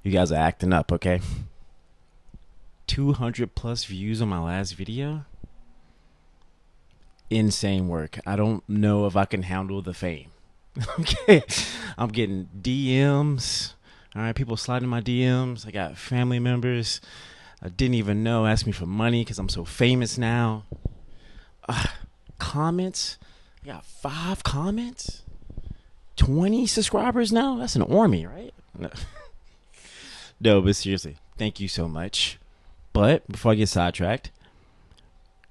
You guys are acting up, okay? 200 plus views on my last video. Insane work. I don't know if I can handle the fame. Okay. I'm getting DMs. All right, people sliding my DMs. I got family members I didn't even know ask me for money because I'm so famous now. Comments. I got 5 comments. 20 subscribers now. That's an army, right? No, but seriously, thank you so much. But before I get sidetracked,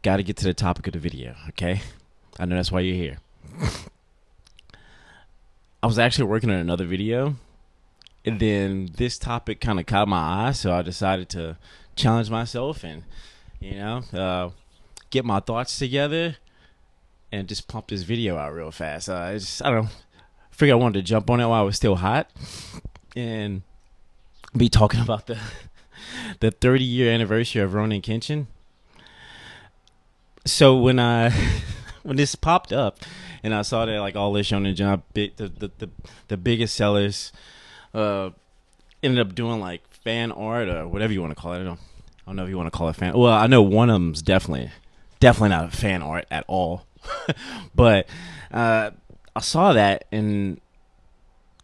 got to get to the topic of the video, okay? I know that's why you're here. I was actually working on another video, and then this topic kind of caught my eye, so I decided to challenge myself and, get my thoughts together and just pump this video out real fast. I don't know. I figured I wanted to jump on it while I was still hot and be talking about the 30-year anniversary of Ronin Kenshin. So when when this popped up and I saw that like all the Shonen Jump the biggest sellers ended up doing like fan art or whatever you want to call it. I don't know if you want to call it fan. Well, I know one of them's definitely not fan art at all. But I saw that, and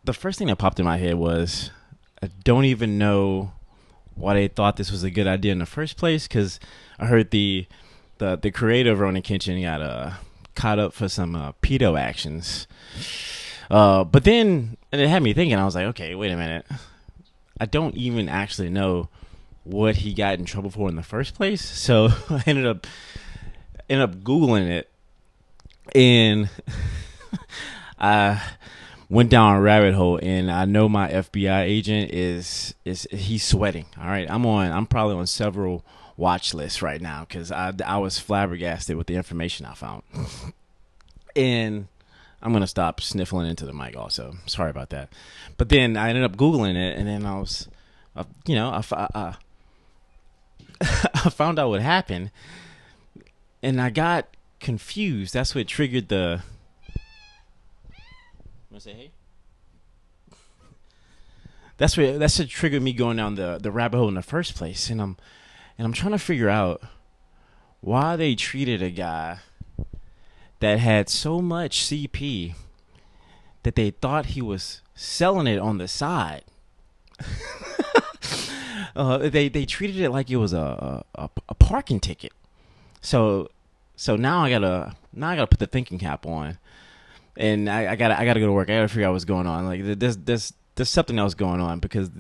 the first thing that popped in my head was, I don't even know why they thought this was a good idea in the first place, because I heard the creator of Ronin Kenshin got caught up for some pedo actions. But then it had me thinking. I was like, okay, wait a minute. I don't even actually know what he got in trouble for in the first place. So I ended up Googling it, and I went down a rabbit hole, and I know my FBI agent is he's sweating. All right, I'm probably on several watch lists right now because I was flabbergasted with the information I found. And I'm gonna stop sniffling into the mic also. Sorry about that. But then I ended up Googling it, and then I was, I found out what happened, and I got confused. That's what triggered the. Want to say hey? That's what triggered me going down the rabbit hole in the first place, and I'm trying to figure out why they treated a guy that had so much CP that they thought he was selling it on the side. They treated it like it was a parking ticket. So now I gotta put the thinking cap on, and I gotta go to work. I gotta figure out what's going on. Like there's something else going on, because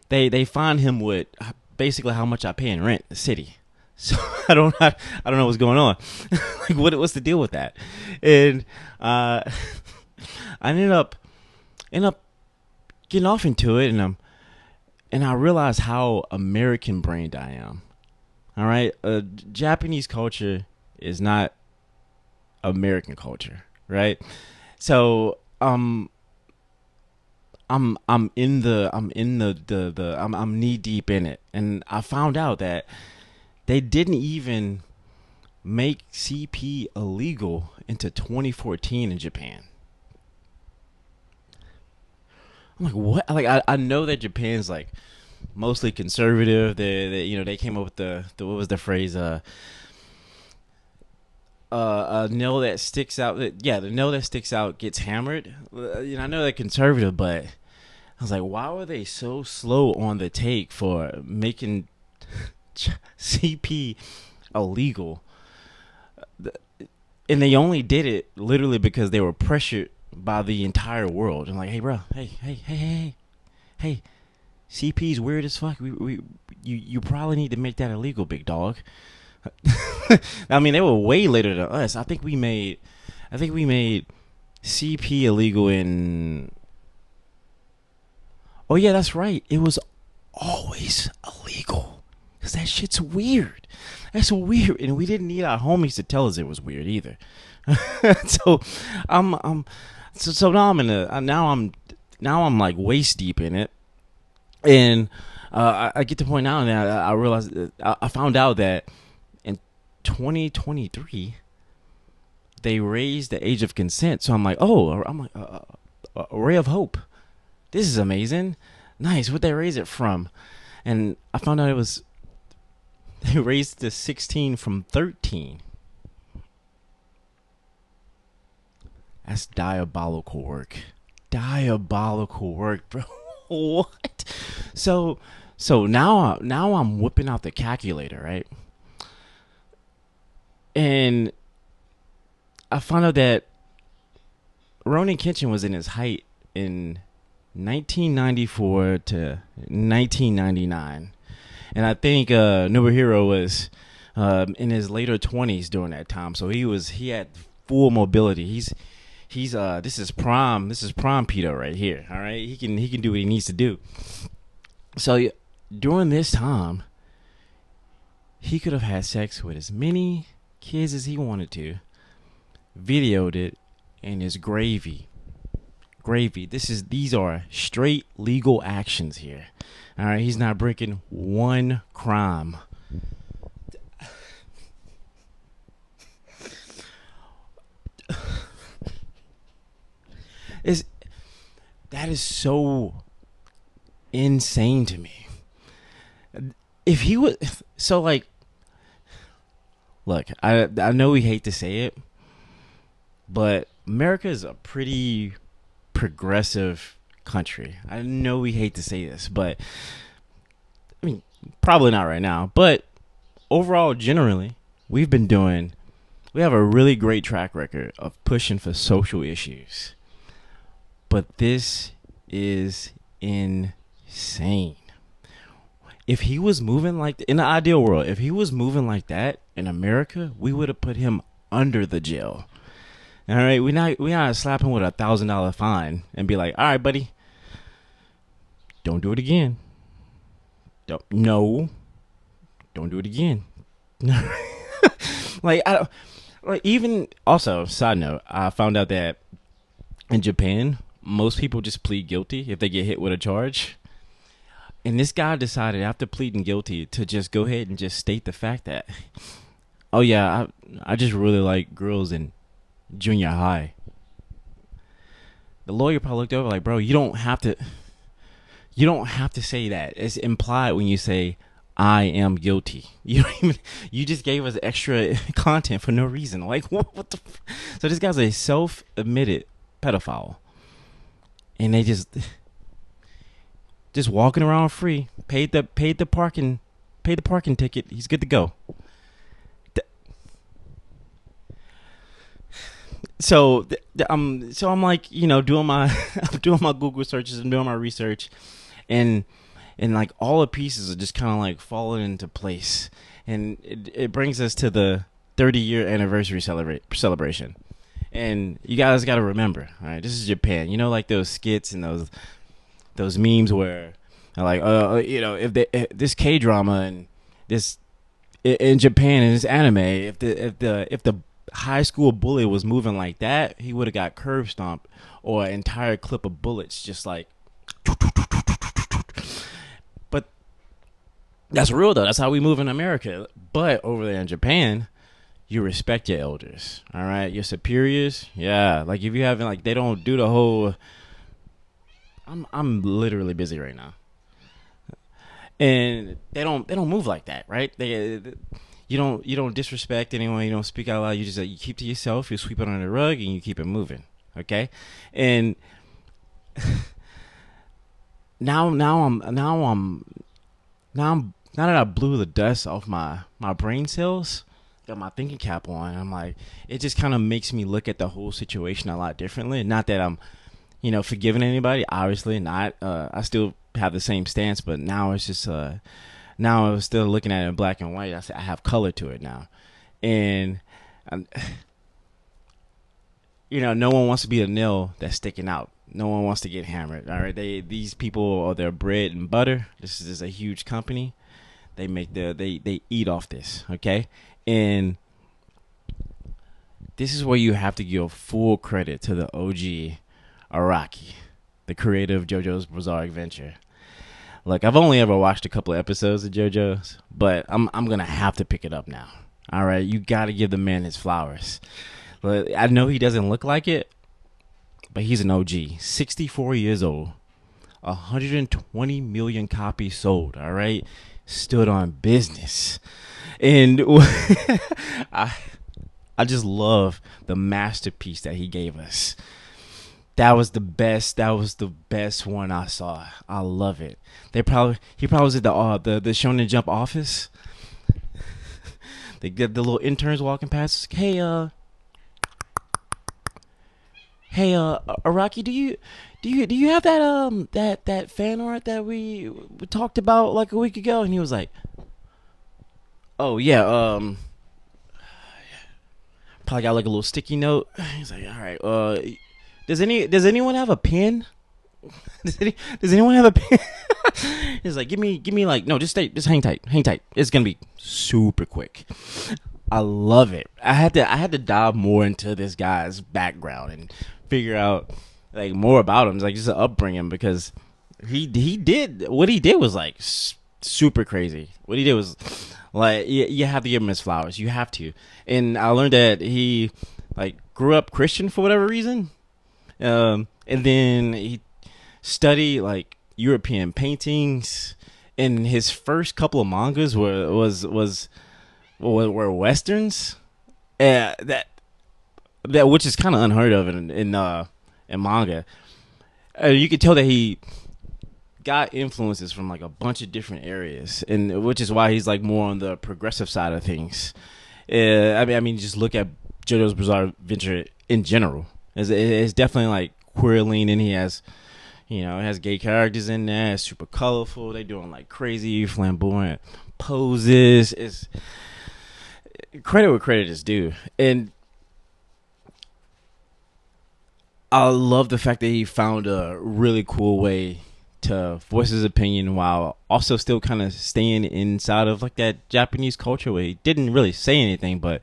they find him with basically how much I pay in rent in the city. So I don't know what's going on. Like what's the deal with that? And I ended up getting off into it, and I realized how American brained I am. All right, Japanese culture is not American culture, right? So I'm knee deep in it, and I found out that they didn't even make CP illegal into 2014 in Japan. I'm like, what? Like, I know that Japan's like mostly conservative. They came up with the what was the phrase? A nail that sticks out. The nail that sticks out gets hammered. I know they're conservative, but I was like, why were they so slow on the take for making CP illegal? And they only did it literally because they were pressured by the entire world. And like, hey, bro, hey, CP's weird as fuck. You probably need to make that illegal, big dog. I mean, they were way later than us. I think we made CP illegal in. Oh yeah, that's right. It was always illegal, because that shit's weird. That's weird, and we didn't need our homies to tell us it was weird either. So now I'm like waist deep in it, and I get to the point now, and I realized I found out that in 2023 they raised the age of consent. So I'm like, a ray of hope. This is amazing. Nice. What they raise it from? And I found out they raised the 16 from 13. That's diabolical work. Diabolical work, bro. What? So now I'm whipping out the calculator, right? And I found out that Ronin Kenshin was in his height in 1994 to 1999, and I think Nobuhiro was in his later 20s during that time. So he had full mobility. He's this is prime Pedo right here. All right, he can do what he needs to do. So during this time, he could have had sex with as many kids as he wanted to, videoed it, and is gravy. These are straight legal actions here. All right, he's not breaking one crime. That is so insane to me. If he was so like, look, I know we hate to say it, but America is a pretty progressive country. I know we hate to say this, but I mean, probably not right now. But overall, generally, we have a really great track record of pushing for social issues. But this is insane. If he was moving like in the ideal world, if he was moving like that in America, we would have put him under the jail. All right, we not slap him with $1,000 fine and be like, all right, buddy, don't do it again. Don't do it again. Even also, side note, I found out that in Japan, most people just plead guilty if they get hit with a charge. And this guy decided after pleading guilty to just go ahead and just state the fact that, oh yeah, I just really like girls in junior high. The lawyer probably looked over like, bro, you don't have to say that. It's implied when you say I am guilty. You just gave us extra content for no reason. Like what the so this guy's a self-admitted pedophile. And they just walking around free. Paid the parking ticket. He's good to go. So I'm like, doing my Google searches and doing my research, and like all the pieces are just kind of like falling into place, and it brings us to the 30-year anniversary celebration. And you guys got to remember, all right, this is Japan. Like those skits and those memes where, like, if this K-drama and this in Japan and this anime, if the high school bully was moving like that, he would have got curb stomped or an entire clip of bullets, just like. But that's real though. That's how we move in America. But over there in Japan, you respect your elders, all right? Your superiors, yeah. Like if you haven't, like, they don't do the whole. I'm literally busy right now, and they don't move like that, right? You don't disrespect anyone. You don't speak out loud. You just you keep to yourself. You sweep it under the rug and you keep it moving, okay? And now that I blew the dust off my brain cells, got my thinking cap on, I'm like, it just kind of makes me look at the whole situation a lot differently. Not that I'm, forgiving anybody, obviously not. I still have the same stance, but now it's just, now I was still looking at it in black and white. I have color to it now. And, no one wants to be a nail that's sticking out. No one wants to get hammered, all right? These people are their bread and butter. This is a huge company. They make they eat off this, okay? And this is where you have to give full credit to the OG Araki, the creator of JoJo's Bizarre Adventure. Look, I've only ever watched a couple of episodes of JoJo's, but I'm gonna have to pick it up now. All right, you got to give the man his flowers. I know he doesn't look like it, but he's an OG. 64 years old, 120 million copies sold. All right, stood on business, and I I just love the masterpiece that he gave us. That was the best. That was the best one I saw. I love it. He probably was at the Shonen Jump office. They get the little interns walking past. Hey, Araki, do you have that fan art that we talked about like a week ago? And he was like, oh yeah, probably got like a little sticky note. He's like, all right, does anyone have a pen? Does anyone have a pen? He's like, give me like, no, just hang tight. It's gonna be super quick. I love it. I had to dive more into this guy's background and figure out like more about him, like just the upbringing, because he did what he did was like super crazy. What he did was like you have to give him his flowers. You have to. And I learned that he like grew up Christian for whatever reason, and then he studied like European paintings. And his first couple of mangas were westerns. That which is kind of unheard of in manga. You could tell that he got influences from like a bunch of different areas, and which is why he's like more on the progressive side of things. I mean, just look at JoJo's Bizarre Adventure in general. It's definitely like queer leaning. He has, it has gay characters in there. It's super colorful. They doing like crazy flamboyant poses. It's credit where credit is due, and I love the fact that he found a really cool way to voice his opinion while also still kind of staying inside of like that Japanese culture where he didn't really say anything, but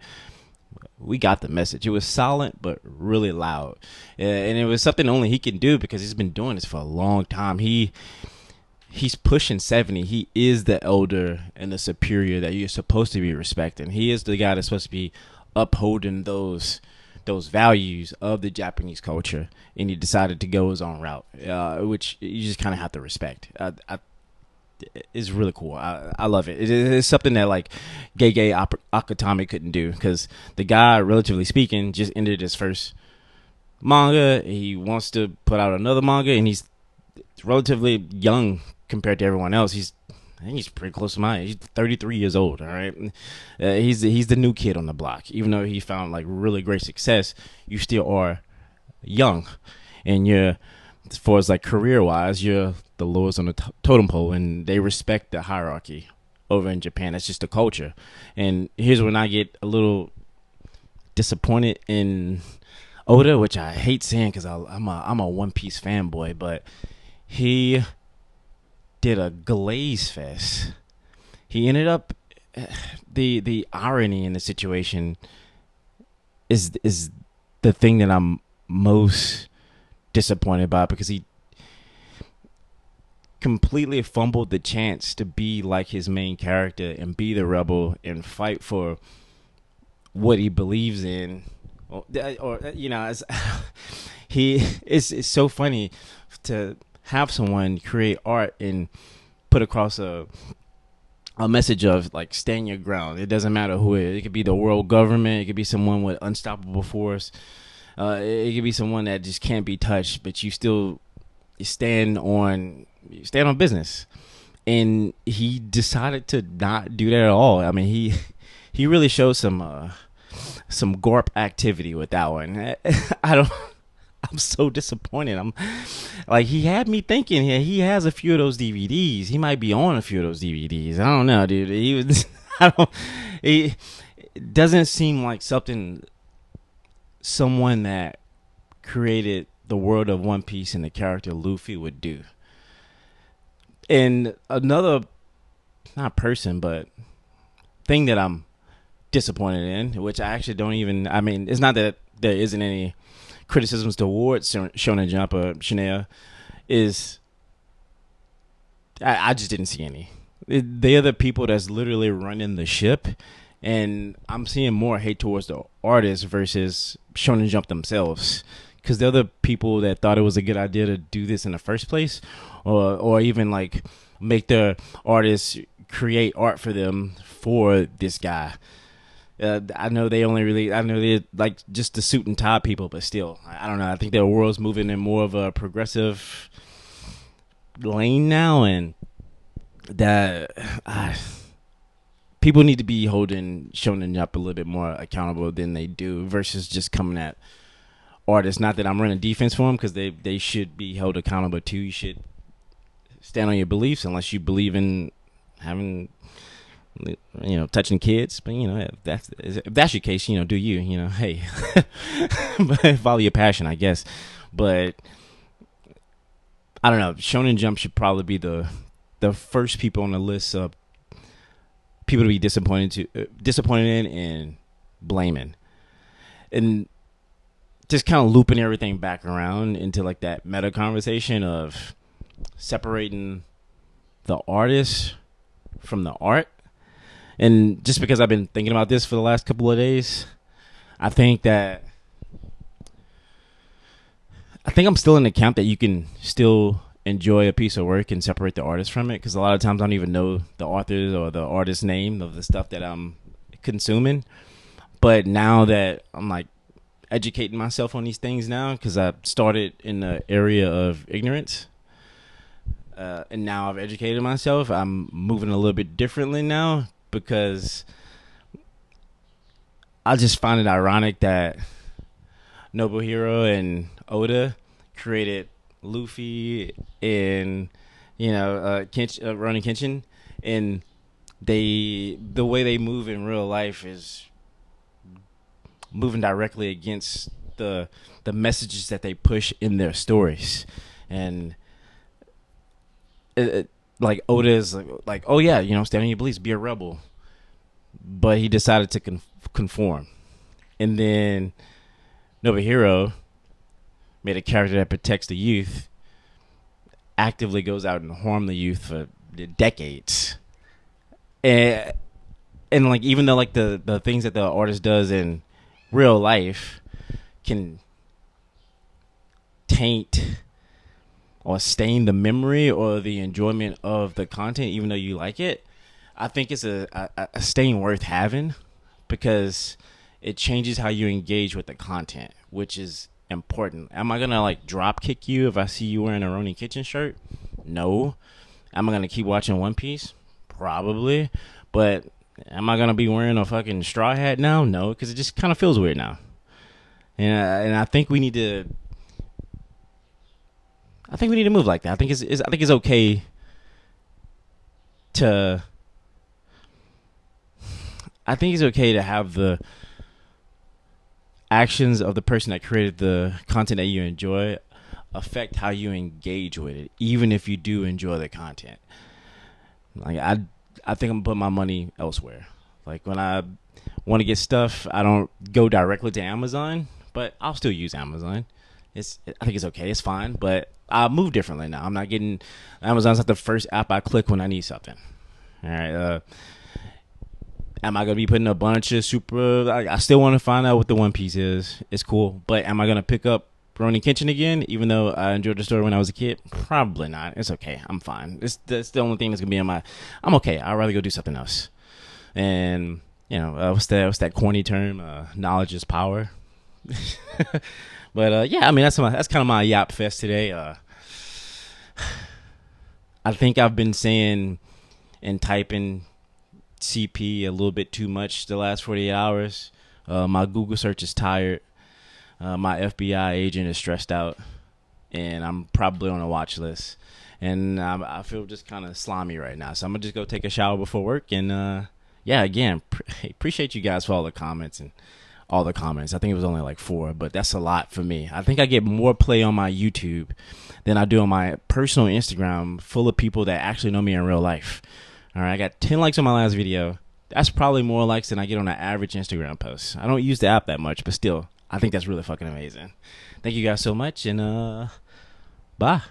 we got the message. It was silent but really loud, and it was something only he can do because he's been doing this for a long time. He's pushing 70. He is the elder and the superior that you're supposed to be respecting. He is the guy that's supposed to be upholding those values of the Japanese culture, and he decided to go his own route, which you just kind of have to respect. It's really cool. I love it. It's something that like Gege Akutami couldn't do, because the guy, relatively speaking, just ended his first manga. He wants to put out another manga, and he's relatively young compared to everyone else. I think he's pretty close to mine. He's 33 years old. All right, he's the new kid on the block. Even though he found like really great success, you still are young, and you're, as far as like career wise, you're the lowest on the totem pole, and they respect the hierarchy over in Japan. That's just the culture. And here's when I get a little disappointed in Oda, which I hate saying because I'm a One Piece fanboy, but he did a glaze fest. He ended up, the irony in the situation is the thing that I'm most disappointed by, because he completely fumbled the chance to be like his main character and be the rebel and fight for what he believes in, or it's so funny to have someone create art and put across a message of like stand your ground. It doesn't matter who it is. It could be the world government. It could be someone with unstoppable force. It could be someone that just can't be touched, but you still stand on business. And he decided to not do that at all. I mean, he really showed some gorp activity with that one. I'm so disappointed. I'm like, he had me thinking he has a few of those DVDs. He might be on a few of those DVDs. I don't know, dude. It doesn't seem like someone that created the world of One Piece and the character Luffy would do. And another, not person, but thing that I'm disappointed in, which I actually don't even, I mean, it's not that there isn't any criticisms towards Shonen Jump or Shania, is I just didn't see any. They're the people that's literally running the ship, and I'm seeing more hate towards the artists versus Shonen Jump themselves, because they're the people that thought it was a good idea to do this in the first place, or even like make the artists create art for them for this guy. I know they like just the suit and tie people, but still, I don't know. I think the world's moving in more of a progressive lane now, and that people need to be holding Shonen Jump a little bit more accountable than they do, versus just coming at artists. Not that I'm running defense for them, because they should be held accountable too. You should stand on your beliefs, unless you believe in having, touching kids. But if that's your case, do you, hey, but follow your passion, I guess. But I don't know. Shonen Jump should probably be the first people on the list of people to be disappointed in and blaming, and just kind of looping everything back around into like that meta conversation of separating the artist from the art. And just because I've been thinking about this for the last couple of days, I think I'm still in the camp that you can still enjoy a piece of work and separate the artist from it, because a lot of times I don't even know the authors or the artist's name of the stuff that I'm consuming. But now that I'm like educating myself on these things now, because I started in the area of ignorance, and now I've educated myself, I'm moving a little bit differently now, because I just find it ironic that Nobuhiro and Oda created Luffy and Ronin Kenshin, and the way they move in real life is moving directly against the messages that they push in their stories. And like Oda is like, oh yeah, stand on your beliefs, be a rebel, but he decided to conform. And then Nobuhiro made a character that protects the youth, actively goes out and harm the youth for decades. And like, even though like the things that the artist does in real life can taint or stain the memory or the enjoyment of the content, even though you like it, I think it's a stain worth having, because it changes how you engage with the content, which is important. Am I gonna like drop kick you if I see you wearing a Ronin Kitchen shirt? No. Am I gonna keep watching One Piece? Probably. But am I gonna be wearing a fucking straw hat now? No, because it just kind of feels weird now. And I think we need to. I think we need to move like that. I think it's okay to. I think it's okay to have the actions of the person that created the content that you enjoy affect how you engage with it, even if you do enjoy the content. Like I think I'm putting my money elsewhere. Like when I want to get stuff, I don't go directly to Amazon, but I'll still use Amazon. I think it's okay. It's fine, but I move differently now. I'm not getting Amazon's not the first app I click when I need something. All right. Am I gonna be putting a bunch of super? I still want to find out what the One Piece is. It's cool, but am I gonna pick up Ronin Kenshin again? Even though I enjoyed the story when I was a kid, probably not. It's okay. I'm fine. That's the only thing that's gonna be in my. I'm okay. I'd rather go do something else. And what's that corny term? Knowledge is power. But yeah, I mean that's kind of my Yap Fest today. I think I've been saying and typing CP a little bit too much the last 48 hours. My Google search is tired. My FBI agent is stressed out, and I'm probably on a watch list. And I feel just kind of slimy right now, so I'm gonna just go take a shower before work. And yeah, again, appreciate you guys for all the comments and all the comments. I think it was only like 4, but that's a lot for me. I think I get more play on my YouTube than I do on my personal Instagram, full of people that actually know me in real life. All right, I got 10 likes on my last video. That's probably more likes than I get on an average Instagram post. I don't use the app that much, but still, I think that's really fucking amazing. Thank you guys so much, and bye.